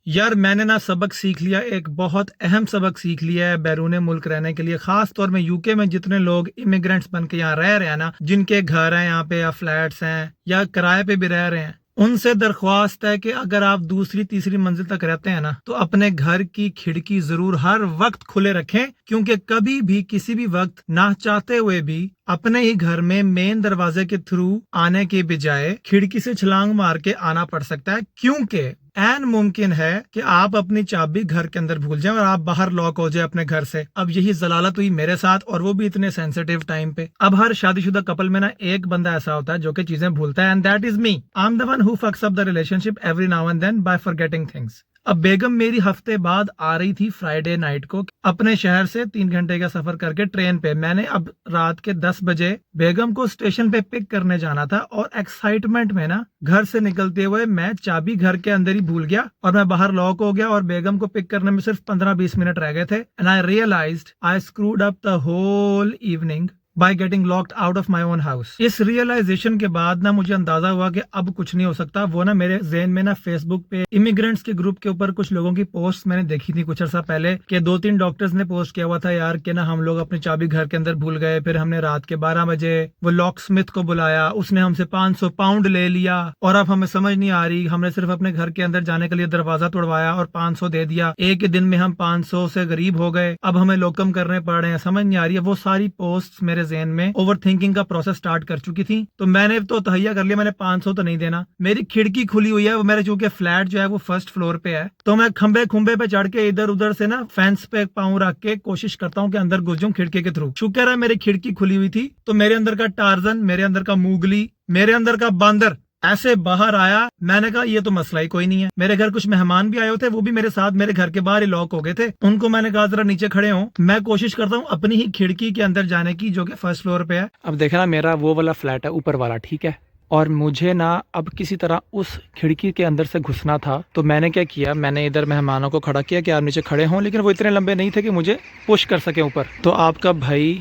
یار میں نے نا سبق سیکھ لیا، ایک بہت اہم سبق سیکھ لیا ہے بیرون ملک رہنے کے لیے، خاص طور میں یو کے میں جتنے لوگ امیگرینٹس بن کے یہاں رہ رہے ہیں نا، جن کے گھر ہیں یہاں پہ یا فلیٹس ہیں یا کرائے پہ بھی رہ رہے ہیں، ان سے درخواست ہے کہ اگر آپ دوسری تیسری منزل تک رہتے ہیں نا تو اپنے گھر کی کھڑکی ضرور ہر وقت کھلے رکھیں، کیونکہ کبھی بھی کسی بھی وقت نہ چاہتے ہوئے بھی اپنے ہی گھر میں مین دروازے کے تھرو آنے کے بجائے کھڑکی سے چھلانگ مار کے آنا پڑ سکتا ہے، کیونکہ این ممکن ہے کہ آپ اپنی چابی گھر کے اندر بھول جائیں اور آپ باہر لاک ہو جائے اپنے گھر سے۔ اب یہی ضلالت ہوئی میرے ساتھ، اور وہ بھی اتنے سینسیٹیو ٹائم پہ۔ اب ہر شادی شدہ کپل میں نا ایک بندہ ایسا ہوتا ہے جو کہ چیزیں بھولتا ہے، and that is me. I am the one who fucks up the relationship every now and then by forgetting things۔ اب بیگم میری ہفتے بعد آ رہی تھی فرائیڈے نائٹ کو اپنے شہر سے 3 گھنٹے کا سفر کر کے ٹرین پہ۔ میں نے اب رات کے 10 بجے بیگم کو اسٹیشن پہ پک کرنے جانا تھا، اور ایکسائٹمنٹ میں نا گھر سے نکلتے ہوئے میں چابی گھر کے اندر ہی بھول گیا اور میں باہر لاک ہو گیا، اور بیگم کو پک کرنے میں صرف 15-20 منٹ رہ گئے تھے، and I realised I screwed up the whole evening by getting locked out of my own house۔ اس ریئلائزیشن کے بعد نا مجھے اندازہ ہوا کہ اب کچھ نہیں ہو سکتا۔ وہ نا میرے ذہن میں نا فیس بک پہ امیگرینٹس کے گروپ کے اوپر کچھ لوگوں کی پوسٹ میں نے دیکھی تھی کچھ عرصہ پہلے، کہ 2-3 ڈاکٹرز نے پوسٹ کیا ہوا تھا یار کہ نا ہم لوگ اپنی چابی گھر کے اندر بھول گئے، پھر ہم نے رات کے 12 بجے وہ لاک سمتھ کو بلایا، اس نے ہم سے 500 پاؤنڈ لے لیا، اور اب ہمیں سمجھ نہیں آ رہی، ہم نے صرف اپنے گھر کے اندر جانے کے لیے دروازہ توڑوایا اور 500 دے دیا، ایک ہی دن میں ہم 500 سے غریب ہو گئے، اب ہمیں لوکم کرنے پڑ رہے ہیں، سمجھ نہیں آ رہی ہے۔ وہ ساری پوسٹ میرے ذہن میں اوور تھنکنگ کا پروسیس سٹارٹ کر چکی تھی، تو میں نے تو تہیا کر لیا میں نے 500 تو نہیں دینا۔ میری کھڑکی کھلی ہوئی ہے، وہ میرے چونکہ فلیٹ جو ہے وہ فرسٹ فلور پہ ہے، تو میں کھمبے پہ چڑھ کے ادھر ادھر سے نا فینس پہ پاؤں رکھ کے کوشش کرتا ہوں کہ اندر گھس جاؤں کھڑکی کے تھرو۔ شکر ہے میری کھڑکی کھلی ہوئی تھی، تو میرے اندر کا ٹارزن، میرے اندر کا موگلی، میرے اندر کا باندر ایسے باہر آیا۔ میں نے کہا یہ تو مسئلہ ہی کوئی نہیں ہے۔ میرے گھر کچھ مہمان بھی آئے ہوتے، وہ بھی میرے ساتھ میرے گھر کے باہر ہی لاک ہو گئے تھے، ان کو میں نے کہا ذرا نیچے کھڑے ہوں، میں کوشش کرتا ہوں اپنی ہی کھڑکی کے اندر جانے کی جو کہ فرسٹ فلور پہ ہے۔ اب دیکھنا میرا وہ والا فلیٹ ہے اوپر والا، ٹھیک ہے، اور مجھے نا اب کسی طرح اس کھڑکی کے اندر سے گھسنا تھا، تو میں نے کیا کیا، میں نے ادھر مہمانوں کو کھڑا کیا کہ آپ نیچے کھڑے ہوں، لیکن وہ اتنے لمبے نہیں تھے کہ مجھے پش کر سکیں اوپر۔ تو آپ کا بھائی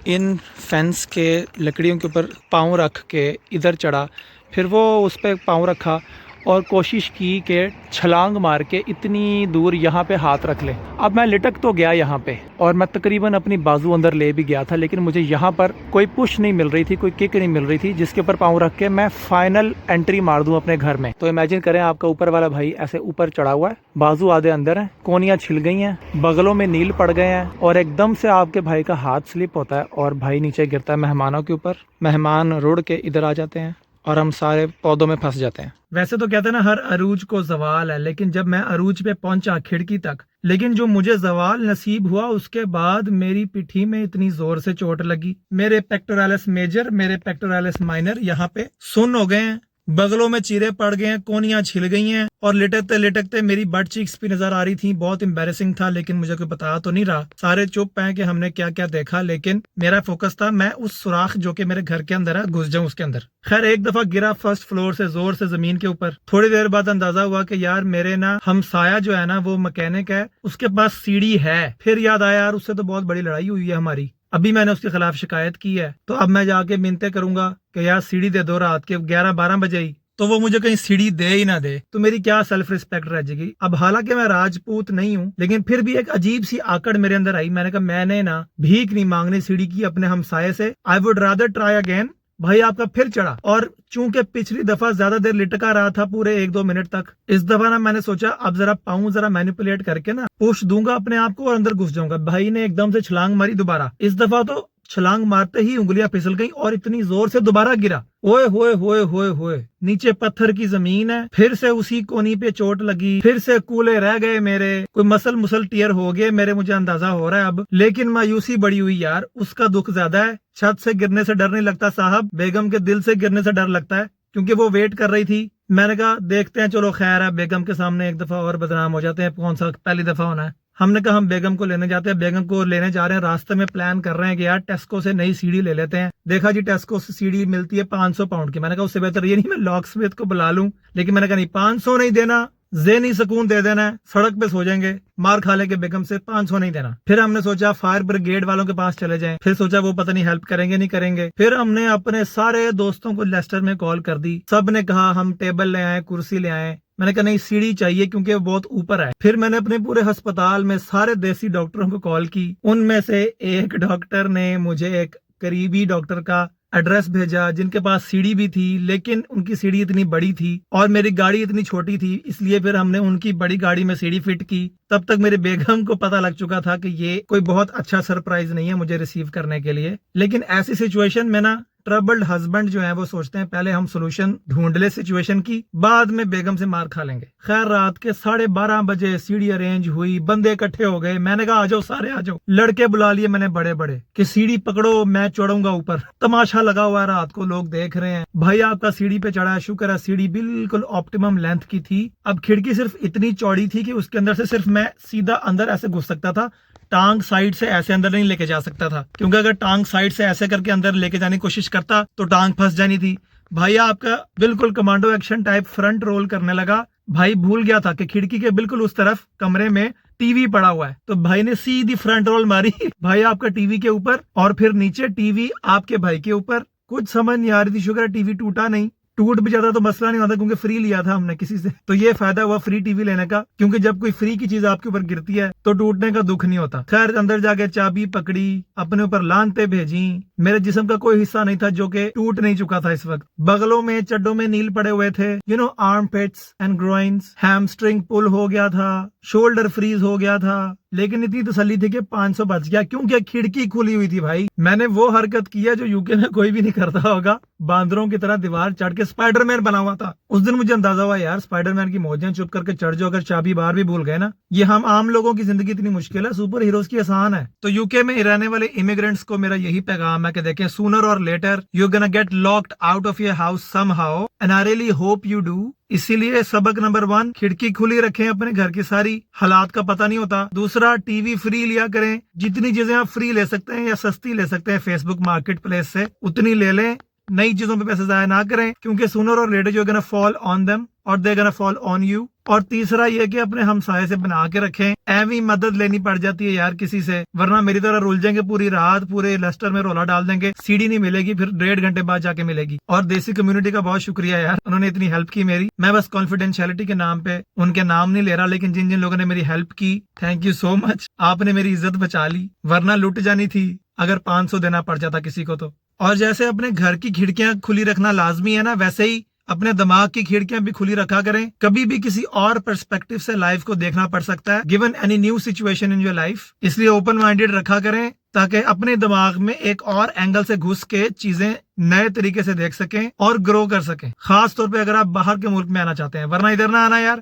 ان فینس کے لکڑیوں کے اوپر پاؤں رکھ کے ادھر چڑھا، پھر وہ اس پہ پاؤں رکھا اور کوشش کی کہ چھلانگ مار کے اتنی دور یہاں پہ ہاتھ رکھ لے۔ اب میں لٹک تو گیا یہاں پہ، اور میں تقریباً اپنی بازو اندر لے بھی گیا تھا، لیکن مجھے یہاں پر کوئی پش نہیں مل رہی تھی، کوئی کک نہیں مل رہی تھی جس کے اوپر پاؤں رکھ کے میں فائنل انٹری مار دوں اپنے گھر میں۔ تو امیجن کریں آپ کا اوپر والا بھائی ایسے اوپر چڑھا ہوا ہے، بازو آدھے اندر ہیں، کونیاں چھل گئی ہیں، بغلوں میں نیل پڑ گئے ہیں، اور ایک دم سے آپ کے بھائی کا ہاتھ سلپ ہوتا ہے اور بھائی نیچے گرتا ہے مہمانوں کے اوپر، مہمان رڑ کے ادھر آ جاتے ہیں اور ہم سارے پودوں میں پھنس جاتے ہیں۔ ویسے تو کہتے ہیں نا ہر عروج کو زوال ہے، لیکن جب میں عروج پہ پہنچا کھڑکی تک، لیکن جو مجھے زوال نصیب ہوا اس کے بعد میری پٹھی میں اتنی زور سے چوٹ لگی، میرے پیکٹوریلس میجر، میرے پیکٹوریلس مائنر یہاں پہ سن ہو گئے ہیں، بغلوں میں چیرے پڑ گئے ہیں، کونیاں چھل گئی ہیں، اور لٹکتے لٹکتے میری بٹ چیکس بھی نظر آ رہی تھی۔ بہت امبیرسنگ تھا، لیکن مجھے کوئی بتا تو نہیں رہا، سارے چپ ہیں کہ ہم نے کیا کیا دیکھا، لیکن میرا فوکس تھا میں اس سوراخ جو کہ میرے گھر کے اندر ہے گھس جاؤں اس کے اندر۔ خیر ایک دفعہ گرا فرسٹ فلور سے زور سے زمین کے اوپر، تھوڑی دیر بعد اندازہ ہوا کہ یار میرے نا ہمسایہ جو ہے نا وہ مکینک ہے، اس کے پاس سیڑھی ہے، پھر یاد آیا یار اس سے تو بہت بڑی لڑائی ہوئی ہے ہماری، ابھی میں نے اس کے خلاف شکایت کی ہے، تو اب میں جا کے منتیں کروں گا کہ یار سیڑھی دے دو رات کے 11-12 بجے ہی، تو وہ مجھے کہیں سیڑھی دے ہی نہ دے، تو میری کیا سیلف ریسپیکٹ رہ جائے گی۔ اب حالانکہ میں راجپوت نہیں ہوں، لیکن پھر بھی ایک عجیب سی آکڑ میرے اندر آئی، میں نے کہا میں نے نا بھیک نہیں مانگنی سیڑھی کی اپنے ہمسائے سے، I would rather try again. بھائی آپ کا پھر چڑھا، اور چونکہ پچھلی دفعہ زیادہ دیر لٹکا رہا تھا پورے 1-2 منٹ تک، اس دفعہ نا میں نے سوچا اب ذرا پاؤں ذرا مینیپولیٹ کر کے نا پوش دوں گا اپنے آپ کو اور اندر گھس جاؤں گا۔ بھائی نے ایک دم سے چھلانگ ماری دوبارہ، اس دفعہ تو چھلانگ مارتے ہی انگلیاں پھسل گئیں اور اتنی زور سے دوبارہ گرا، اوئے ہوئے ہوئے ہوئے ہوئے، نیچے پتھر کی زمین ہے، پھر سے اسی کونی پہ چوٹ لگی، پھر سے کولے رہ گئے میرے، کوئی مسل ٹیئر ہو گئے میرے، مجھے اندازہ ہو رہا ہے اب، لیکن مایوسی بڑی ہوئی یار، اس کا دکھ زیادہ ہے۔ چھت سے گرنے سے ڈر نہیں لگتا صاحب، بیگم کے دل سے گرنے سے ڈر لگتا ہے، کیونکہ وہ ویٹ کر رہی تھی۔ میں نے کہا دیکھتے ہیں، چلو خیر ہے، بیگم کے سامنے ایک دفعہ اور بدنام ہو جاتے ہیں، کون سا پہلی دفعہ ہونا ہے۔ ہم نے کہا ہم بیگم کو لینے جاتے ہیں، بیگم کو لینے جا رہے ہیں، راستے میں پلان کر رہے ہیں کہ یار ٹیسکو سے نئی سیڑھی لے لیتے ہیں۔ دیکھا جی ٹیسکو سے سیڑھی ملتی ہے 500 پاؤنڈ کی، میں نے کہا اس سے بہتر یہ نہیں میں لاک سمتھ کو بلا لوں، لیکن میں نے کہا نہیں 500 نہیں دینا، ذہنی سکون دے دینا ہے، سڑک پہ سو جائیں گے، مار کھا لیں گے بیگم سے، 500 نہیں دینا۔ پھر ہم نے سوچا فائر بریگیڈ والوں کے پاس چلے جائیں، پھر سوچا وہ پتہ نہیں ہیلپ کریں گے نہیں کریں گے، پھر ہم نے اپنے سارے دوستوں کو لیسٹر میں کال کر دی، سب نے کہا ہم ٹیبل لے آئیں، کرسی لے آئیں، میں نے کہا نہیں سیڑھی چاہیے کیونکہ وہ بہت اوپر ہے. پھر میں نے اپنے پورے ہسپتال میں سارے دیسی ڈاکٹروں کو کال کی. ان میں سے ایک ڈاکٹر نے مجھے ایک قریبی ڈاکٹر کا ایڈریس بھیجا جن کے پاس سیڑھی بھی تھی, لیکن ان کی سیڑھی اتنی بڑی تھی اور میری گاڑی اتنی چھوٹی تھی, اس لیے پھر ہم نے ان کی بڑی گاڑی میں سیڑھی فٹ کی. تب تک میرے بیگم کو پتہ لگ چکا تھا کہ یہ کوئی بہت اچھا سرپرائز نہیں ہے مجھے ریسیو کرنے کے لیے. لیکن ایسی سچویشن میں نا ٹربلڈ ہسبینڈ جو ہیں وہ سوچتے ہیں پہلے ہم سولوشن ڈھونڈ لے سچویشن کی, بعد میں بیگم سے مار کھا لیں گے. خیر رات کے 12:30 بجے سیڑھی ارینج ہوئی, بندے اکٹھے ہو گئے. میں نے کہا آ جاؤ سارے آ جاؤ. لڑکے بلا لیے میں نے بڑے بڑے کہ سیڑھی پکڑو میں چڑھوں گا اوپر. تماشا لگا ہوا ہے رات کو, لوگ دیکھ رہے ہیں. بھائی آپ کا سیڑھی پہ چڑھا ہے, شکر ہے سیڑھی بالکل آپٹیمم لینتھ کی تھی. اب کھڑکی صرف اتنی چوڑی تھی کہ اس کے اندر سے صرف میں سیدھا اندر ایسے گھس سکتا تھا, ٹانگ سائیڈ سے ایسے اندر نہیں لے کے جا سکتا تھا, کیونکہ اگر ٹانگ سائیڈ سے ایسے کر کے اندر لے کے جانے کی کوشش کرتا تو ٹانگ پھنس جانی تھی. بھائی آپ کا بالکل commando action type front roll کرنے لگا. بھائی بھول گیا تھا کہ کھڑکی کے بالکل اس طرف کمرے میں ٹی وی پڑا ہوا ہے, تو بھائی نے سیدھی فرنٹ رول ماری. بھائی آپ کا ٹی وی کے اوپر اور پھر نیچے ٹی وی آپ کے بھائی کے اوپر. کچھ سمجھ نہیں آ رہی تھی. شکر ہے ٹی وی ٹوٹا نہیں. ٹوٹ بھی جاتا تو مسئلہ نہیں ہوتا کیونکہ فری لیا تھا ہم نے کسی سے, تو یہ فائدہ ہوا فری ٹی وی لینے کا, کیونکہ جب کوئی فری کی چیز آپ کے اوپر گرتی ہے تو ٹوٹنے کا دکھ نہیں ہوتا. خیر اندر جا کے چابی پکڑی, اپنے اوپر لانتے بھیجیں. میرے جسم کا کوئی حصہ نہیں تھا جو کہ ٹوٹ نہیں چکا تھا اس وقت. بغلوں میں چڈوں میں نیل پڑے ہوئے تھے, آرم پیٹس اینڈ گروئنز. ہیمسٹرنگ پل ہو گیا تھا, شولڈر فریز ہو گیا تھا, لیکن اتنی تسلی تھی کہ 500 بچ گیا کیونکہ کھڑکی کھلی ہوئی تھی. بھائی میں نے وہ حرکت کیا جو یوکے میں کوئی بھی نہیں کرتا ہوگا, باندروں کی طرح دیوار چڑھ کے اسپائڈر مین بنا ہوا تھا. اس دن مجھے اندازہ ہوا یار اسپائڈر مین کی موجیں چپ کر کے چڑھ جاؤ, اگر چابی باہر بھی بھول گئے نا. یہ ہم عام لوگوں کی زندگی اتنی مشکل ہے, سپر ہیروز کی آسان ہے. تو یوکے میں رہنے والے امیگرینٹس کو میرا یہی پیغام ہے کہ دیکھیں sooner or later you gonna get locked out of your house somehow, and I really hope you do. اسی لیے سبق نمبر 1, کھڑکی کھلی رکھیں, اپنے گھر کی ساری حالات کا پتہ نہیں ہوتا. دوسرا, ٹی وی فری لیا کریں, جتنی چیزیں آپ فری لے سکتے ہیں یا سستی لے سکتے ہیں فیس بک مارکیٹ پلیس سے اتنی لے لیں. نئی چیزوں پہ پیسے ضائع نہ کریں کیونکہ سونر اور لیٹر یو گنا فال آن دیم اور دے گنا فال آن یو. اور تیسرا یہ کہ اپنے ہمسائے سے بنا کے رکھیں. ایویں مدد لینی پڑ جاتی ہے یار کسی سے, ورنہ میری طرح رول جائیں گے پوری رات, پورے لیسٹر میں رولا ڈال دیں گے, سیڑھی نہیں ملے گی, پھر 1.5 گھنٹے بعد جا کے ملے گی. اور دیسی کمیونٹی کا بہت شکریہ یار, انہوں نے اتنی ہیلپ کی میری. میں بس کانفیڈینشیلٹی کے نام پہ ان کے نام نہیں لے رہا, لیکن جن جن لوگوں نے میری ہیلپ کی, تھینک یو سو مچ. آپ نے میری عزت بچا لی, ورنہ لٹ جانی تھی اگر 500 دینا پڑ جاتا کسی کو تو. اور جیسے اپنے گھر کی کھڑکیاں کھلی رکھنا لازمی ہے نا, ویسے ہی اپنے دماغ کی کھڑکیاں بھی کھلی رکھا کریں. کبھی بھی کسی اور پرسپیکٹو سے لائف کو دیکھنا پڑ سکتا ہے, given any new situation in your life. اس لیے اوپن مائنڈیڈ رکھا کریں تاکہ اپنے دماغ میں ایک اور اینگل سے گھس کے چیزیں نئے طریقے سے دیکھ سکیں اور گرو کر سکیں, خاص طور پہ اگر آپ باہر کے ملک میں آنا چاہتے ہیں, ورنہ ادھر نہ آنا یار.